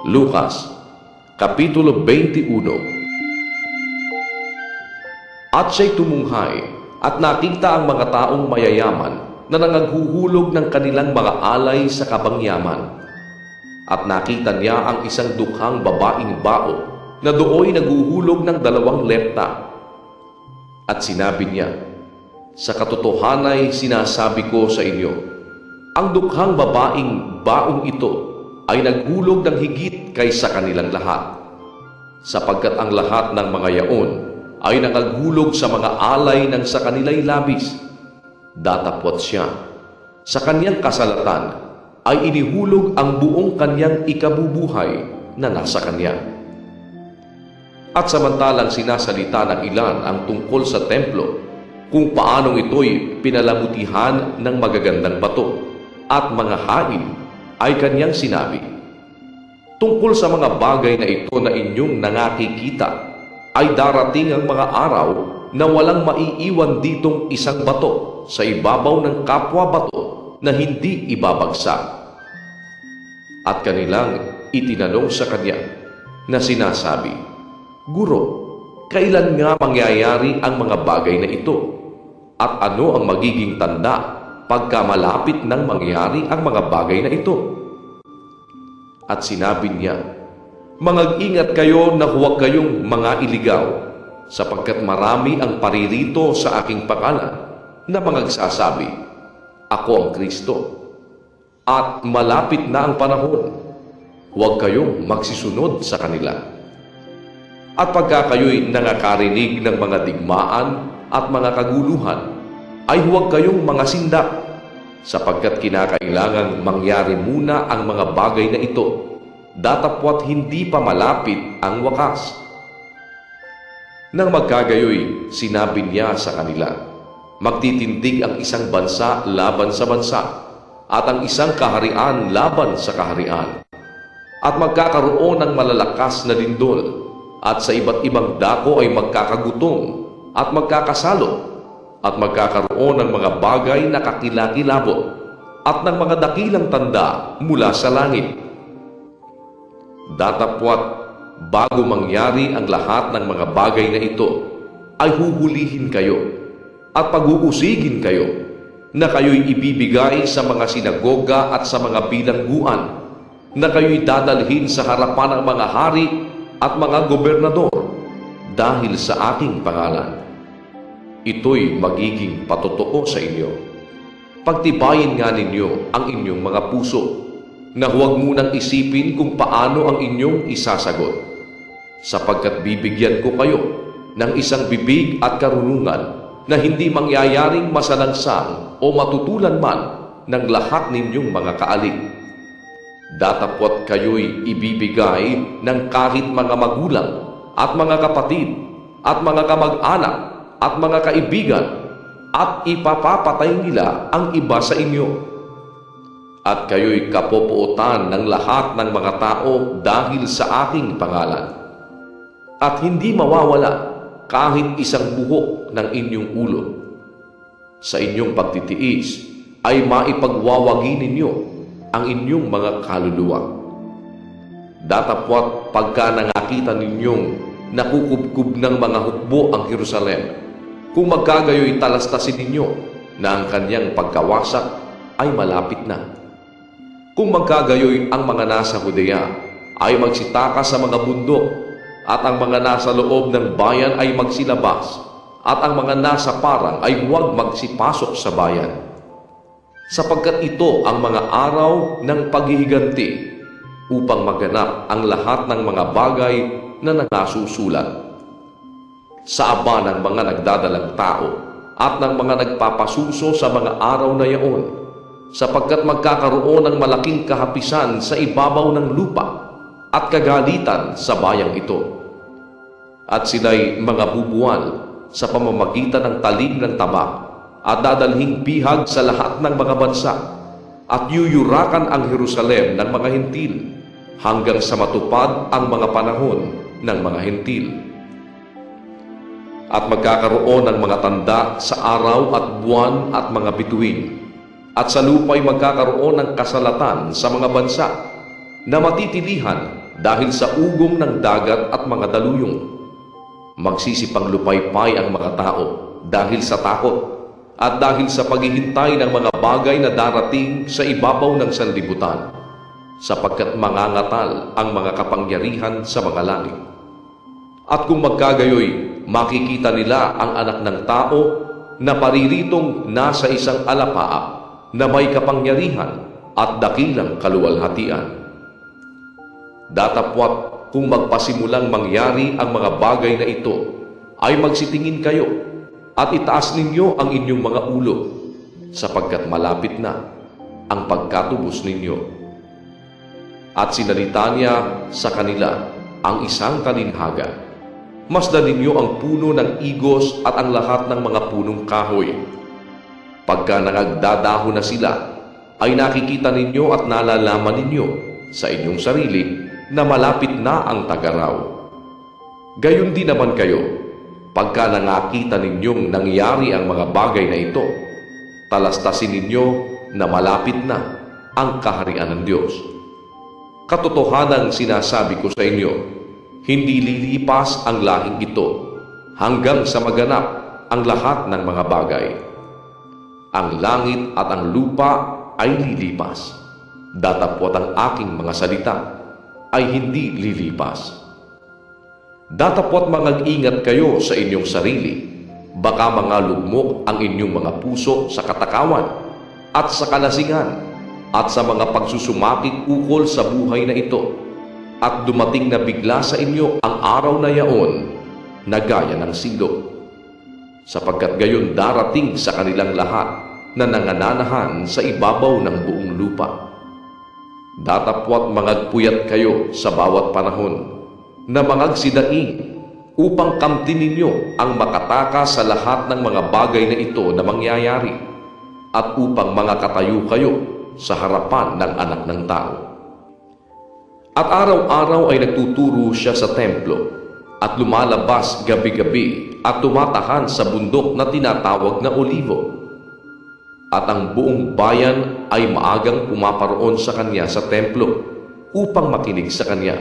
Lucas, Kapitulo 21. At siya'y tumunghay at nakita ang mga taong mayayaman na nangaghuhulog ng kanilang mga alay sa kabangyaman. At nakita niya ang isang dukhang babaeng bao na dooy naguhulog ng 2 lepta. At sinabi niya, "Sa katotohanay sinasabi ko sa inyo, ang dukhang babaeng baong ito ay naghulog ng higit kaysa kanilang lahat, sapagkat ang lahat ng mga yaon ay nakaghulog sa mga alay ng sa kanila'y labis. Datapwat siya, sa kanyang kasalatan ay inihulog ang buong kanyang ikabubuhay na nasa kanya." At samantalang sinasalita ng ilan ang tungkol sa templo, kung paanong ito'y pinalamutihan ng magagandang bato at mga hain, ay kanyang sinabi, "Tungkol sa mga bagay na ito na inyong nangakikita, ay darating ang mga araw na walang maiiwan ditong isang bato sa ibabaw ng kapwa bato na hindi ibabagsak." At kanilang itinanong sa kanya na sinasabi, "Guro, kailan nga mangyayari ang mga bagay na ito? At ano ang magiging tanda pagka malapit nang mangyari ang mga bagay na ito?" At sinabi niya, "Mangag-ingat kayo na huwag kayong mga iligaw, sapagkat marami ang paririto sa aking pangalan na mangagsasabi, 'Ako ang Kristo,' at malapit na ang panahon. Huwag kayong magsisunod sa kanila. At pagka kayo'y nangakarinig ng mga digmaan at mga kaguluhan, ay huwag kayong mga sinda, sapagkat kinakailangang mangyari muna ang mga bagay na ito, datapwat hindi pa malapit ang wakas." Nang magkagayoy, sinabi niya sa kanila, "Magtitindig ang isang bansa laban sa bansa, at ang isang kaharian laban sa kaharian. At magkakaroon ng malalakas na lindol, at sa iba't ibang dako ay magkakagutom at magkakasalo, at magkakaroon ng mga bagay na kakilakilabot at ng mga dakilang tanda mula sa langit. Datapwat, bago mangyari ang lahat ng mga bagay na ito, ay huhulihin kayo at pag-uusigin kayo, na kayo'y ibibigay sa mga sinagoga at sa mga bilangguan, na kayo'y dadalhin sa harapan ng mga hari at mga gobernador dahil sa aking pangalan. Ito'y magiging patotoo sa inyo. Pagtibayin nga ninyo ang inyong mga puso, na huwag munang isipin kung paano ang inyong isasagot, sapagkat bibigyan ko kayo ng isang bibig at karunungan na hindi mangyayaring masalangsang o matutulan man ng lahat ninyong mga kaalig. Datapwat kayo'y ibibigay ng kahit mga magulang at mga kapatid at mga kamag-anak at mga kaibigan, at ipapapatay nila ang iba sa inyo. At kayo'y kapopuotan ng lahat ng mga tao dahil sa aking pangalan. At hindi mawawala kahit isang buhok ng inyong ulo. Sa inyong pagtitiis ay maipagwawagi ninyo ang inyong mga kaluluwa. Datapwat pagka nangakita ninyong nakukubkub ng mga hukbo ang Jerusalem, kung magkagayo'y talastasin ninyo na ang kanyang pagkawasak ay malapit na. Kung magkagayo'y ang mga nasa Judea ay magsitaka sa mga bundok, at ang mga nasa loob ng bayan ay magsilabas, at ang mga nasa parang ay huwag magsipasok sa bayan. Sapagkat ito ang mga araw ng paghihiganti, upang maganap ang lahat ng mga bagay na nangasusulat. Sa aba ng mga nagdadalang tao at ng mga nagpapasuso sa mga araw na yaon, sapagkat magkakaroon ng malaking kahapisan sa ibabaw ng lupa at kagalitan sa bayang ito. At sila'y mga bubuwal sa pamamagitan ng talim ng tabak, at dadalhing bihag sa lahat ng mga bansa, at yuyurakan ang Jerusalem ng mga hentil, hanggang sa matupad ang mga panahon ng mga hentil. At magkakaroon ng mga tanda sa araw at buwan at mga bituin, at sa lupa'y magkakaroon ng kasalatan sa mga bansa, na matitilihan dahil sa ugong ng dagat at mga daluyong. Magsisipang lupaypay ang mga tao dahil sa takot at dahil sa paghihintay ng mga bagay na darating sa ibabaw ng sanlibutan, sapagkat mangangatal ang mga kapangyarihan sa mga langit. At kung magkagayoy, makikita nila ang anak ng tao na pariritong nasa isang alapaap na may kapangyarihan at dakilang kaluwalhatian. Datapwat kung magpasimulang mangyari ang mga bagay na ito, ay magsitingin kayo at itaas ninyo ang inyong mga ulo, sapagkat malapit na ang pagkatubos ninyo. At sinalita niya sa kanila ang isang kalinhaga. Masdan ninyo ang puno ng igos at ang lahat ng mga punong kahoy. Pagka nagdadaho na sila, ay nakikita ninyo at nalalaman ninyo sa inyong sarili na malapit na ang tagaraw. Gayon din naman kayo, pagka nakakita ninyong nangyari ang mga bagay na ito, talastasin ninyo na malapit na ang kaharian ng Diyos. Katotohanang sinasabi ko sa inyo, hindi lilipas ang lahing ito hanggang sa maganap ang lahat ng mga bagay. Ang langit at ang lupa ay lilipas, datapwat ang aking mga salita ay hindi lilipas. Datapwat mag-ingat kayo sa inyong sarili, baka mangalugmok ang inyong mga puso sa katakawan at sa kalasingan at sa mga pagsusumapit ukol sa buhay na ito, at dumating na bigla sa inyo ang araw na yaon na gaya ng silog, sapagkat gayon darating sa kanilang lahat na nangananahan sa ibabaw ng buong lupa. Datapwat mangagpuyat kayo sa bawat panahon na mangagsidaing upang kamtin ninyo ang makatakas sa lahat ng mga bagay na ito na mangyayari, at upang makatayo kayo sa harapan ng anak ng tao. At araw-araw ay nagtuturo siya sa templo at lumalabas gabi-gabi at tumatahan sa bundok na tinatawag na Olivo. At ang buong bayan ay maagang pumaparoon sa kanya sa templo upang makinig sa kanya.